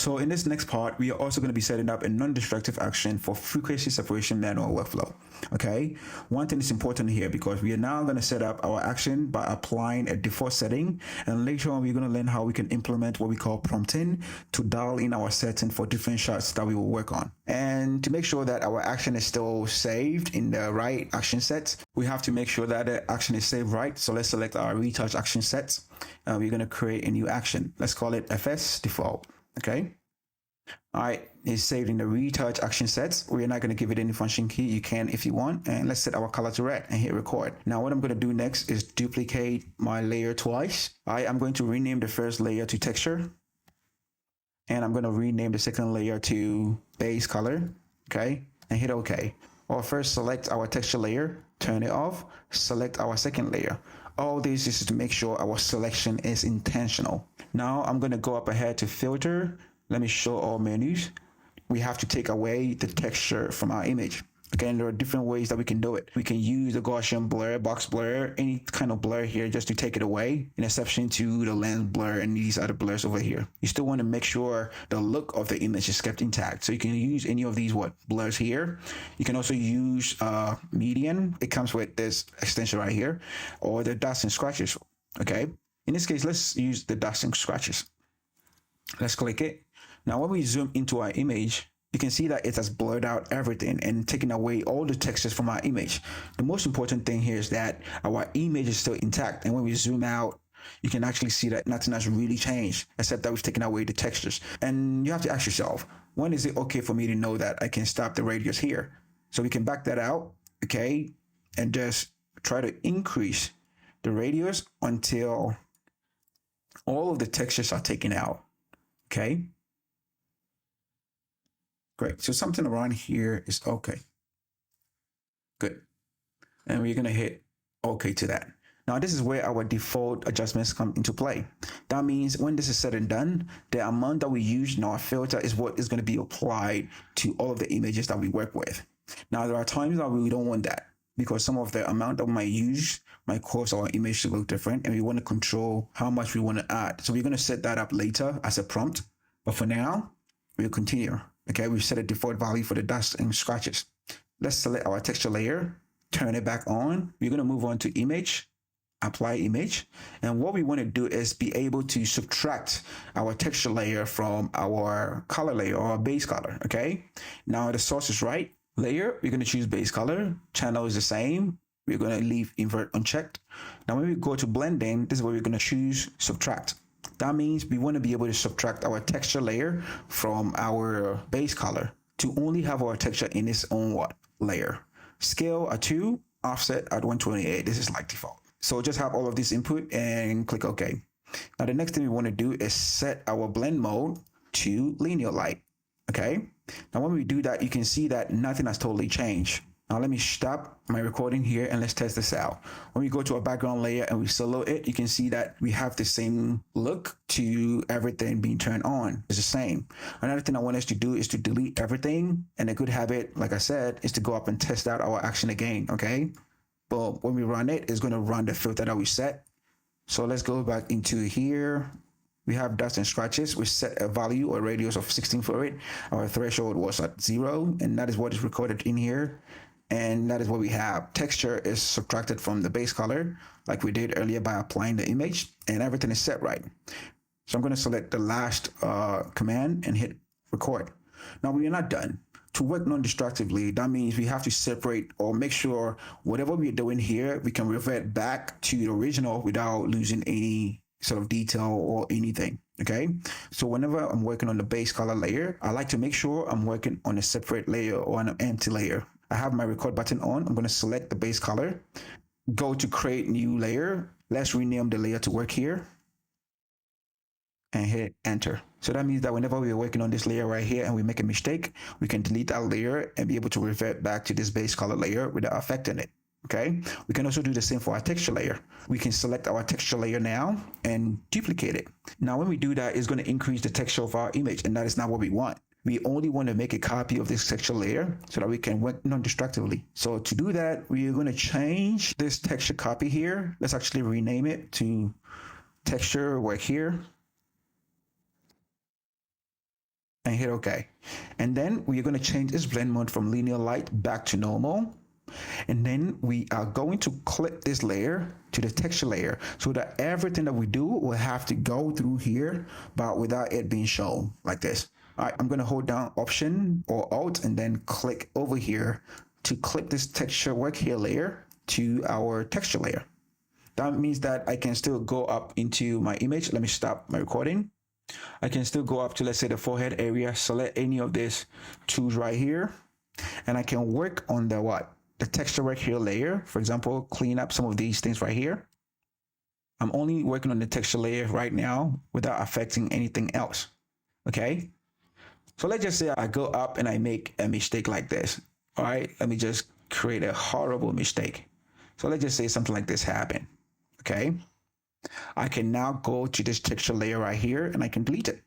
So in this next part, we are also going to be setting up a non-destructive action for frequency separation manual workflow. Okay. One thing is important here because we are now going to set up our action by applying a default setting. And later on, we're going to learn how we can implement what we call prompting to dial in our setting for different shots that we will work on. And to make sure that our action is still saved in the right action set, we have to make sure that the action is saved right. So let's select our retouch action set. We're going to create a new action. Let's call it FS default. Okay. All right, it's saved in the retouch action sets. We're not going to give it any function key. You can if you want. And let's set our color to red and hit record. Now what I'm going to do next is duplicate my layer twice. I'm going to rename the first layer to texture. And I'm going to rename the second layer to base color. Okay, and hit OK. Or first select our texture layer, turn it off, select our second layer. All this is to make sure our selection is intentional. Now I'm going to go up ahead to filter. Let me show all menus. We have to take away the texture from our image. Again, there are different ways that we can do it. We can use the Gaussian blur, box blur, any kind of blur here just to take it away, in exception to the lens blur and these other blurs over here. You still want to make sure the look of the image is kept intact. So you can use any of these blurs here. You can also use median. It comes with this extension right here, or the dots and scratches. Okay. In this case, let's use the dots and scratches. Let's click it. Now, when we zoom into our image, you can see that it has blurred out everything and taken away all the textures from our image. The most important thing here is that our image is still intact. And when we zoom out, you can actually see that nothing has really changed, except that we've taken away the textures. And you have to ask yourself, when is it okay for me to know that I can stop the radius here? So we can back that out, okay, and just try to increase the radius until all of the textures are taken out, okay? Great. So something around here is okay. Good. And we're going to hit OK to that. Now, this is where our default adjustments come into play. That means when this is said and done, the amount that we use in our filter is what is going to be applied to all of the images that we work with. Now, there are times that we don't want that because some of the amount that we might use might cause our image to look different, and we want to control how much we want to add. So we're going to set that up later as a prompt. But for now, we'll continue. Okay, we've set a default value for the dust and scratches. Let's select our texture layer, turn it back on. We're going to move on to image, apply image. And what we want to do is be able to subtract our texture layer from our color layer or base color. Okay, now the source is right. Layer, we're going to choose base color. Channel is the same. We're going to leave invert unchecked. Now when we go to blending, this is where we're going to choose subtract. That means we want to be able to subtract our texture layer from our base color to only have our texture in its own layer. Scale at 2, offset at 128. This is like default. So just have all of this input and click OK. Now the next thing we want to do is set our blend mode to linear light. Okay. Now when we do that, you can see that nothing has totally changed. Now let me stop my recording here and let's test this out. When we go to our background layer and we solo it, you can see that we have the same look to everything being turned on. It's the same. Another thing I want us to do is to delete everything. And a good habit, like I said, is to go up and test out our action again, okay? But when we run it, it's going to run the filter that we set. So let's go back into here. We have dots and scratches. We set a value or radius of 16 for it. Our threshold was at 0, and that is what is recorded in here. And that is what we have. Texture is subtracted from the base color like we did earlier by applying the image, and everything is set right. So I'm going to select the last command and hit record. Now we are not done. To work non-destructively, that means we have to separate or make sure whatever we're doing here, we can revert back to the original without losing any sort of detail or anything. Okay, so whenever I'm working on the base color layer, I like to make sure I'm working on a separate layer or an empty layer. I have my record button on. I'm going to select the base color, go to create new layer. Let's rename the layer to work here and hit enter. So that means that whenever we are working on this layer right here and we make a mistake, we can delete that layer and be able to revert back to this base color layer without affecting it. Okay, we can also do the same for our texture layer. We can select our texture layer now and duplicate it. Now, when we do that, it's going to increase the texture of our image, and that is not what we want. We only want to make a copy of this texture layer so that we can work non-destructively. So to do that, we are going to change this texture copy here. Let's actually rename it to texture work here. hit OK. And then we're going to change this blend mode from linear light back to normal. And then we are going to clip this layer to the texture layer so that everything that we do will have to go through here, but without it being shown like this. All right, I'm going to hold down Option or Alt and then click over here to clip this texture work here layer to our texture layer. That means that I can still go up into my image. Let me stop my recording. I can still go up to, let's say, the forehead area, select any of these tools right here, and I can work on the texture work here layer. For example, clean up some of these things right here. I'm only working on the texture layer right now without affecting anything else. Okay. So let's just say I go up and I make a mistake like this. All right. Let me just create a horrible mistake. So let's just say something like this happened. Okay. I can now go to this texture layer right here and I can delete it.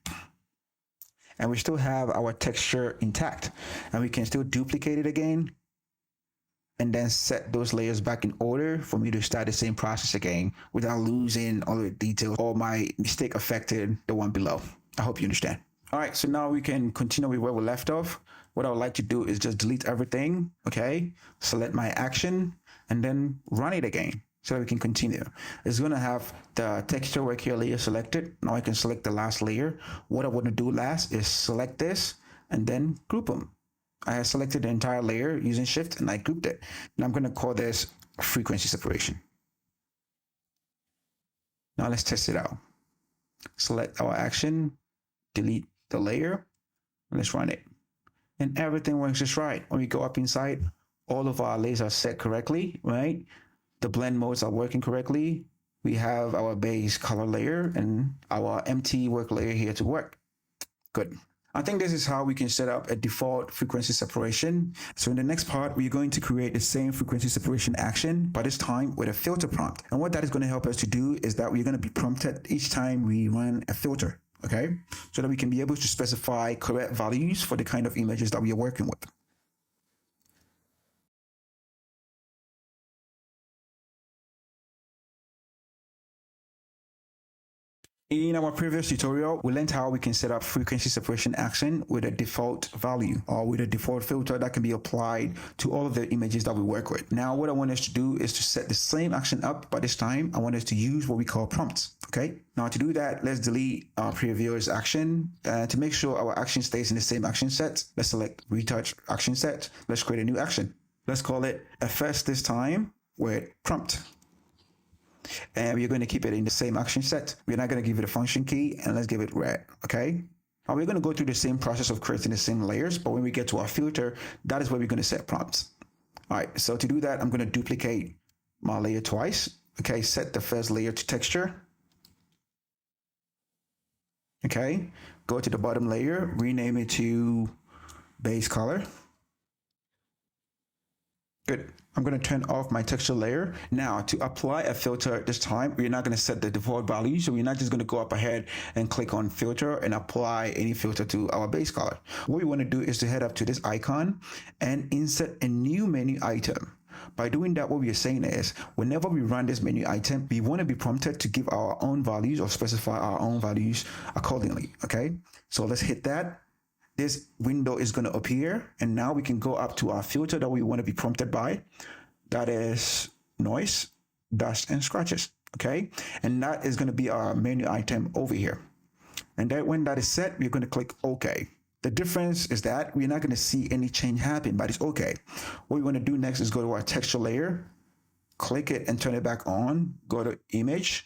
And we still have our texture intact, and we can still duplicate it again and then set those layers back in order for me to start the same process again without losing all the details or my mistake affected the one below. I hope you understand. All right, so now we can continue with where we left off. What I would like to do is just delete everything, okay? Select my action and then run it again so that we can continue. It's gonna have the texture work here layer selected. Now I can select the last layer. What I wanna do last is select this and then group them. I have selected the entire layer using Shift and I grouped it. And I'm gonna call this frequency separation. Now let's test it out. Select our action, delete the layer, let's run it. And everything works just right. When we go up inside, all of our layers are set correctly, right? The blend modes are working correctly. We have our base color layer and our empty work layer here to work. Good. I think this is how we can set up a default frequency separation. So in the next part, we're going to create the same frequency separation action, but this time with a filter prompt. And what that is going to help us to do is that we're going to be prompted each time we run a filter, okay? So that we can be able to specify correct values for the kind of images that we are working with. In our previous tutorial, we learned how we can set up frequency separation action with a default value or with a default filter that can be applied to all of the images that we work with. Now, what I want us to do is to set the same action up, but this time I want us to use what we call prompts. Okay. Now to do that, let's delete our previous action. To make sure our action stays in the same action set, let's select retouch action set. Let's create a new action. Let's call it FS this time with prompt. And we're going to keep it in the same action set. We're not going to give it a function key, and let's give it red, okay? Now we're going to go through the same process of creating the same layers, but when we get to our filter, that is where we're going to set prompts. All right, so to do that, I'm going to duplicate my layer twice. Okay, set the first layer to texture. Okay, go to the bottom layer, rename it to base color. Good. I'm going to turn off my texture layer. Now, to apply a filter this time, we're not going to set the default value. So we're not just going to go up ahead and click on filter and apply any filter to our base color. What we want to do is to head up to this icon and insert a new menu item. By doing that, what we are saying is whenever we run this menu item, we want to be prompted to give our own values or specify our own values accordingly. Okay, so let's hit that. This window is going to appear, and now we can go up to our filter that we want to be prompted by. That is noise, dust, and scratches. Okay, and that is going to be our menu item over here. And then when that is set, we're going to click OK. The difference is that we're not going to see any change happen, but it's okay. What we want to do next is go to our texture layer, click it and turn it back on, go to image,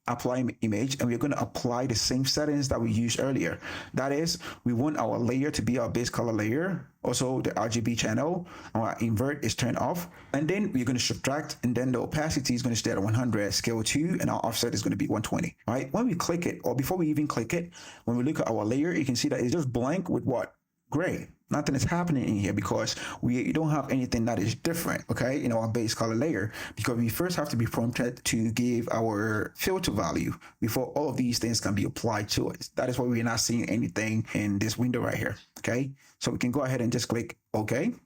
apply image, and we're going to apply the same settings that we used earlier. That is, we want our layer to be our base color layer, also the RGB channel, our invert is turned off, and then we're going to subtract, and then the opacity is going to stay at 100, scale 2, and our offset is going to be 120. Right? When we click it, or before we even click it, when we look at our layer, you can see that it's just blank with what? Gray. Nothing is happening in here because we don't have anything that is different, okay, in our base color layer, because we first have to be prompted to give our filter value before all of these things can be applied to it. That is why we're not seeing anything in this window right here, okay? So we can go ahead and just click OK, and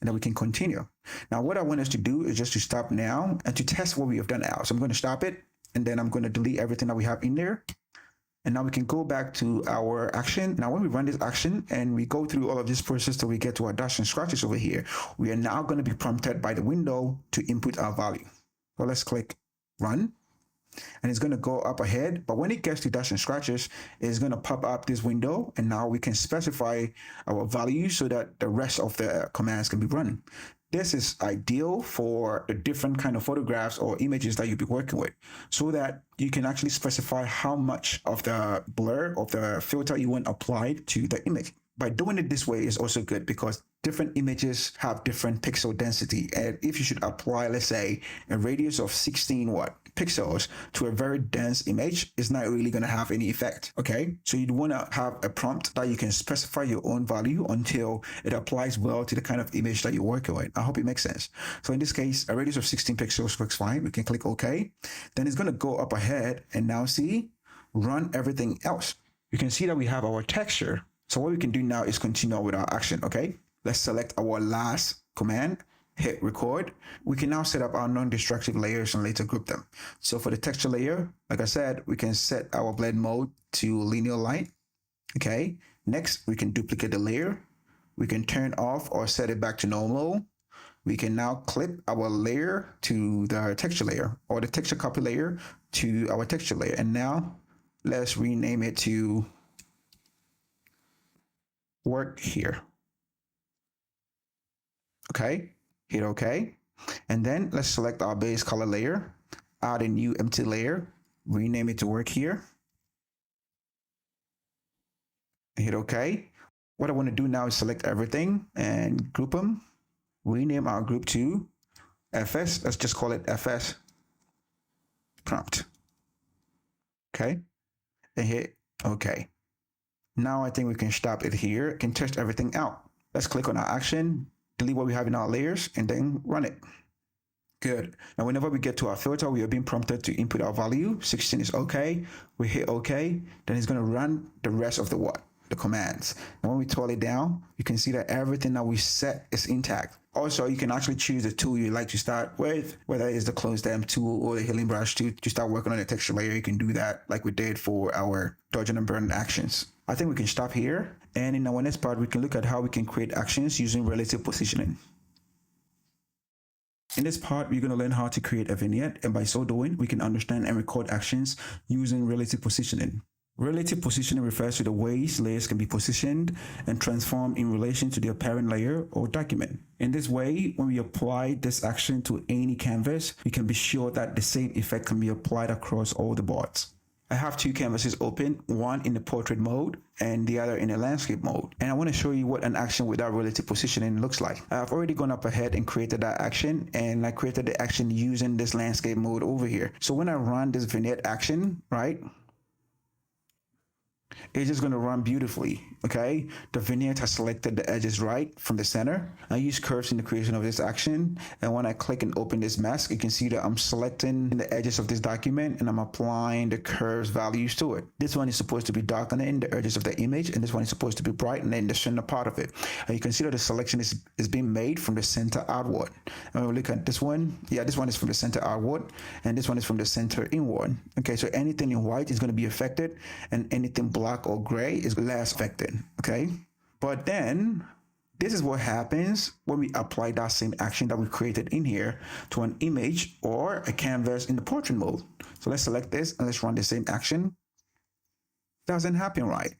then we can continue. Now, what I want us to do is just to stop now and to test what we have done out. So I'm going to stop it, and then I'm going to delete everything that we have in there. And now we can go back to our action. Now, when we run this action and we go through all of this process till we get to our dash and scratches over here, we are now going to be prompted by the window to input our value. So let's click run. And it's going to go up ahead. But when it gets to dash and scratches, it's going to pop up this window. And now we can specify our value so that the rest of the commands can be run. This is ideal for the different kind of photographs or images that you'll be working with, so that you can actually specify how much of the blur of the filter you want applied to the image. By doing it this way is also good because different images have different pixel density. And if you should apply, let's say, a radius of 16 pixels to a very dense image, it's not really going to have any effect. Okay, so you'd want to have a prompt that you can specify your own value until it applies well to the kind of image that you're working with. I hope it makes sense. So in this case, a radius of 16 pixels works fine. We can click OK. Then it's going to go up ahead and now see, run everything else. You can see that we have our texture. So what we can do now is continue with our action, okay? Let's select our last command, hit record. We can now set up our non-destructive layers and later group them. So for the texture layer, like I said, we can set our blend mode to linear light, okay? Next, we can duplicate the layer. We can turn off or set it back to normal. We can now clip our layer to the texture layer or the texture copy layer to our texture layer. And now let's rename it to work here. Okay, hit OK. And then let's select our base color layer, add a new empty layer, rename it to work here. Hit OK. What I want to do now is select everything and group them. Rename our group to FS. Let's just call it FS prompt. Okay, and hit OK. Now I think we can stop it here. Can test everything out. Let's click on our action, delete what we have in our layers, and then run it. Good. Now, whenever we get to our filter, we are being prompted to input our value. 16 is okay. We hit okay. Then it's going to run the rest of the commands. And when we twirl it down, you can see that everything that we set is intact. Also, you can actually choose the tool you like to start with, whether it's the close dam tool or the healing brush tool to start working on the texture layer. You can do that like we did for our dodge and burn actions. I think we can stop here. And in our next part, we can look at how we can create actions using relative positioning. In this part, we're going to learn how to create a vignette. And by so doing, we can understand and record actions using relative positioning. Relative positioning refers to the ways layers can be positioned and transformed in relation to their parent layer or document. In this way, when we apply this action to any canvas, we can be sure that the same effect can be applied across all the boards. I have two canvases open, one in the portrait mode and the other in the landscape mode. And I want to show you what an action without relative positioning looks like. I've already gone up ahead and created that action, and I created the action using this landscape mode over here. So when I run this vignette action, right, it's just going to run beautifully. Okay, the vignette has selected the edges right from the center. I use curves in the creation of this action, and when I click and open this mask, you can see that I'm selecting the edges of this document and I'm applying the curves values to it. This one is supposed to be darkening the edges of the image, and this one is supposed to be brightening the center part of it. And you can see that the selection is being made from the center outward. And when we look at this one, this one is from the center outward, and this one is from the center inward. Okay, so anything in white is going to be affected, and anything black or gray is less affected. Okay, but then this is what happens when we apply that same action that we created in here to an image or a canvas in the portrait mode. So let's select this and let's run the same action. Doesn't happen right.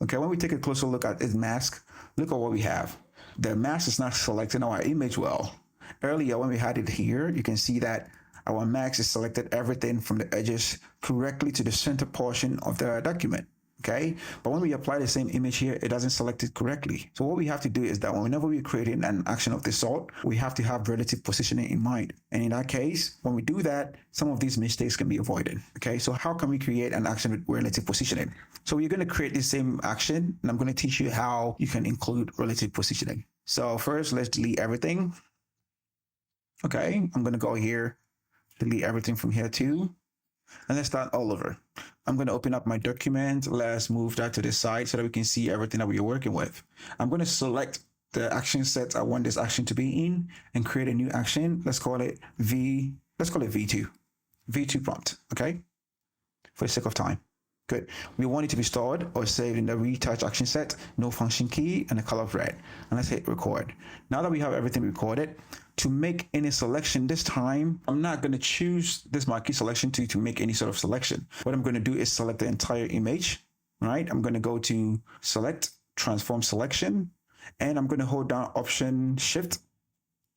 Okay, when we take a closer look at this mask, look at what we have. The mask is not selecting our image well. Earlier when we had it here, you can see that our mask is selected everything from the edges correctly to the center portion of the document. Okay, but when we apply the same image here, it doesn't select it correctly. So what we have to do is that whenever we're creating an action of this sort, we have to have relative positioning in mind. And in that case, when we do that, some of these mistakes can be avoided. Okay, so how can we create an action with relative positioning? So we're going to create the same action, and I'm going to teach you how you can include relative positioning. So first, let's delete everything. Okay, I'm going to go here, delete everything from here too. And let's start all over. I'm going to open up my document. Let's move that to the side so that we can see everything that we are working with. I'm going to select the action set I want this action to be in and create a new action. Let's call it V2. V2 prompt, okay? For the sake of time. Good. We want it to be stored or saved in the retouch action set, no function key, and the color of red. And let's hit record. Now that we have everything recorded, to make any selection this time, I'm not going to choose this marquee selection to make any sort of selection. What I'm going to do is select the entire image, right? I'm going to go to select, transform selection, and I'm going to hold down Option Shift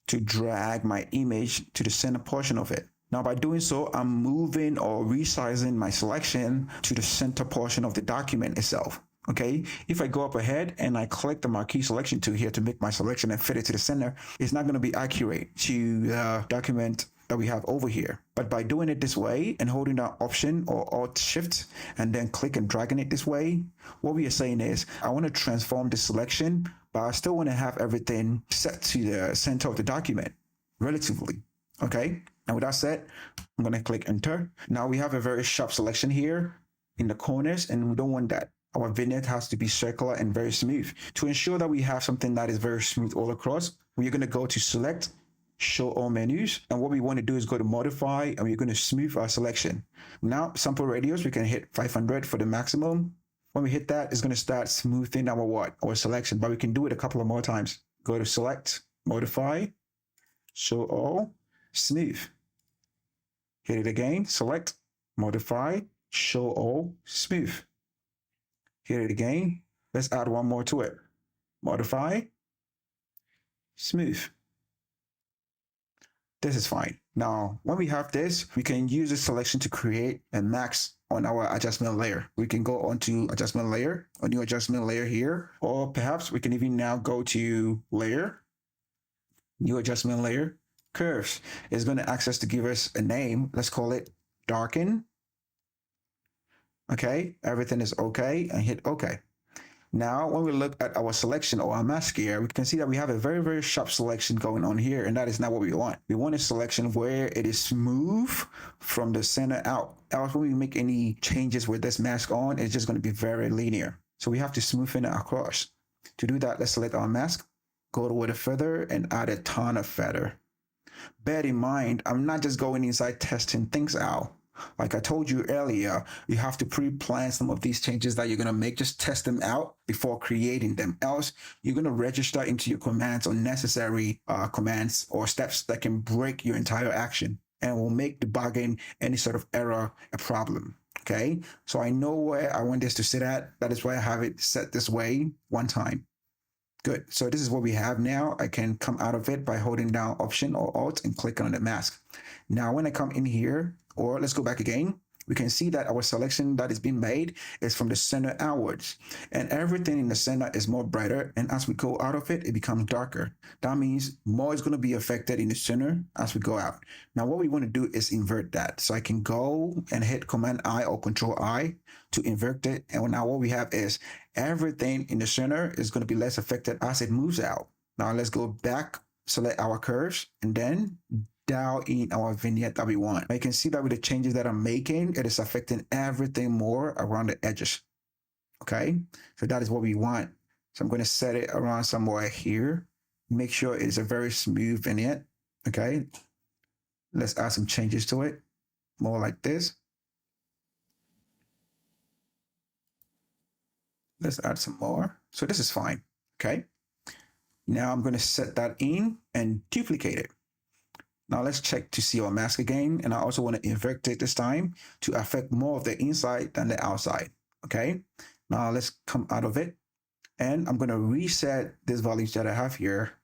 to drag my image to the center portion of it. Now, by doing so, I'm moving or resizing my selection to the center portion of the document itself. Okay, if I go up ahead and I click the marquee selection tool here to make my selection and fit it to the center, it's not going to be accurate to the document that we have over here. But by doing it this way and holding down Option or Alt Shift and then click and dragging it this way, what we are saying is I want to transform the selection, but I still want to have everything set to the center of the document relatively. Okay, and with that said, I'm going to click enter. Now we have a very sharp selection here in the corners, and we don't want that. Our vignette has to be circular and very smooth. To ensure that we have something that is very smooth all across, we're going to go to select, show all menus. And what we want to do is go to modify, and we're going to smooth our selection. Now, sample radius, we can hit 500 for the maximum. When we hit that, it's going to start smoothing our selection, but we can do it a couple of more times. Go to select, modify, show all, smooth. Hit it again, select, modify, show all, smooth. Hit it again. Let's add one more to it. Modify, smooth. This is fine. Now, when we have this, we can use this selection to create a mask on our adjustment layer. We can go onto adjustment layer, a new adjustment layer here, or perhaps we can even now go to layer, new adjustment layer, curves. It's going to ask us to give us a name. Let's call it darken. Okay, everything is okay, and hit okay. Now, when we look at our selection or our mask here, we can see that we have a very, very sharp selection going on here, and that is not what we want. We want a selection where it is smooth from the center out. Else, when we make any changes with this mask on, it's just going to be very linear. So we have to smoothen it across. To do that, let's select our mask, go to with a feather, and add a ton of feather. Bear in mind, I'm not just going inside testing things out. Like I told you earlier, you have to pre-plan some of these changes that you're going to make. Just test them out before creating them. Else, you're going to register into your commands unnecessary commands or steps that can break your entire action and will make debugging any sort of error a problem. Okay, so I know where I want this to sit at. That is why I have it set this way one time. Good. So this is what we have now. I can come out of it by holding down Option or Alt and click on the mask. Now, when I come in here, or let's go back again, we can see that our selection that is being made is from the center outwards, and everything in the center is more brighter. And as we go out of it, it becomes darker. That means more is going to be affected in the center as we go out. Now, what we want to do is invert that. So I can go and hit Command I or Control I to invert it. And now what we have is everything in the center is going to be less affected as it moves out. Now let's go back, select our curves, and then dial in our vignette that we want. You can see that with the changes that I'm making, it is affecting everything more around the edges. Okay, so that is what we want. So I'm going to set it around somewhere here. Make sure it's a very smooth vignette. Okay, let's add some changes to it. More like this. Let's add some more. So this is fine. Okay, now I'm going to set that in and duplicate it. Now let's check to see our mask again. And I also want to invert it this time to affect more of the inside than the outside. Okay. Now let's come out of it. And I'm going to reset this values that I have here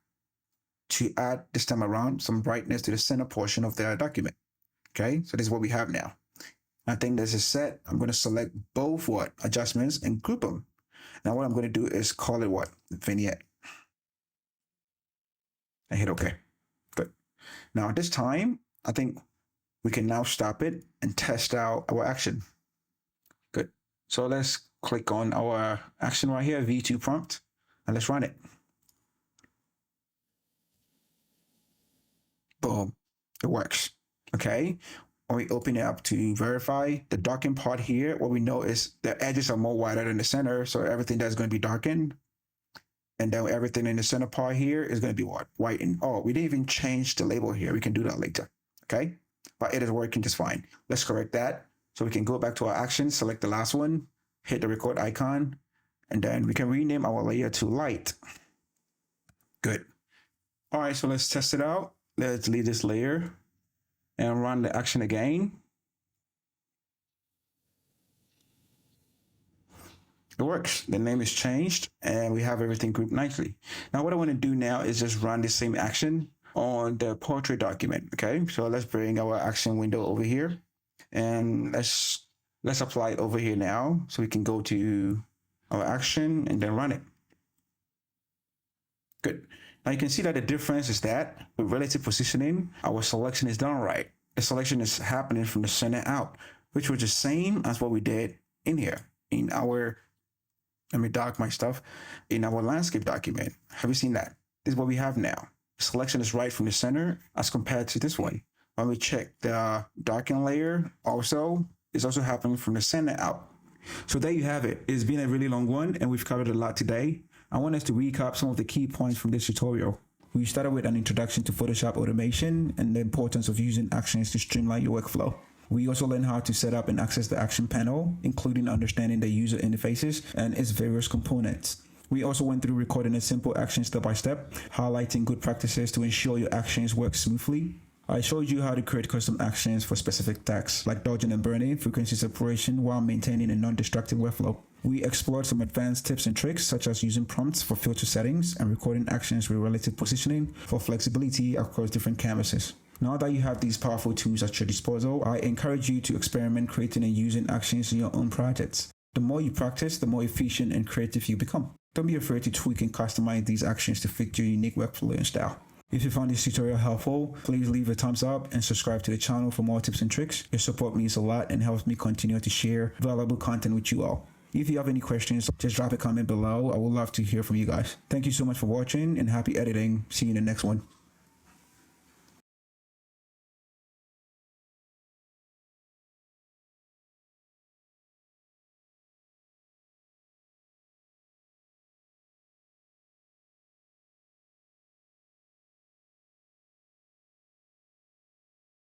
to add this time around some brightness to the center portion of the document. Okay. So this is what we have now. I think this is set. I'm going to select both adjustments and group them. Now what I'm going to do is call it vignette. And hit OK. Good. Now, at this time, I think we can now stop it and test out our action. Good. So let's click on our action right here, V2 prompt, and let's run it. Boom. It works. Okay. When we open it up to verify the darkened part here, what we know is the edges are more wider than the center. So everything that's going to be darkened. And then everything in the center part here is going to be whitened. Oh, we didn't even change the label here. We can do that later. Okay. But it is working just fine. Let's correct that. So we can go back to our action, select the last one, hit the record icon, and then we can rename our layer to light. Good. All right, so let's test it out. Let's delete this layer and run the action again. It works. The name is changed and we have everything grouped nicely. Now what I want to do now is just run the same action on the portrait document. Okay, so let's bring our action window over here and let's apply it over here now. So we can go to our action and then run it. Good. Now you can see that the difference is that with relative positioning, our selection is done right. The selection is happening from the center out, which was the same as what we did in here in our, let me dock my stuff, in our landscape document. Have you seen that? This is what we have now. The selection is right from the center as compared to this one. When we check the darken layer, it's also happening from the center out. So there you have it. It's been a really long one and we've covered a lot today. I want us to recap some of the key points from this tutorial. We started with an introduction to Photoshop automation and the importance of using actions to streamline your workflow. We also learned how to set up and access the action panel, including understanding the user interfaces and its various components. We also went through recording a simple action step by step, highlighting good practices to ensure your actions work smoothly. I showed you how to create custom actions for specific tasks like dodging and burning, frequency separation, while maintaining a non-destructive workflow. We explored some advanced tips and tricks such as using prompts for filter settings and recording actions with relative positioning for flexibility across different canvases. Now that you have these powerful tools at your disposal, I encourage you to experiment creating and using actions in your own projects. The more you practice, the more efficient and creative you become. Don't be afraid to tweak and customize these actions to fit your unique workflow and style. If you found this tutorial helpful, please leave a thumbs up and subscribe to the channel for more tips and tricks. Your support means a lot and helps me continue to share valuable content with you all. If you have any questions, just drop a comment below. I would love to hear from you guys. Thank you so much for watching and happy editing. See you in the next one.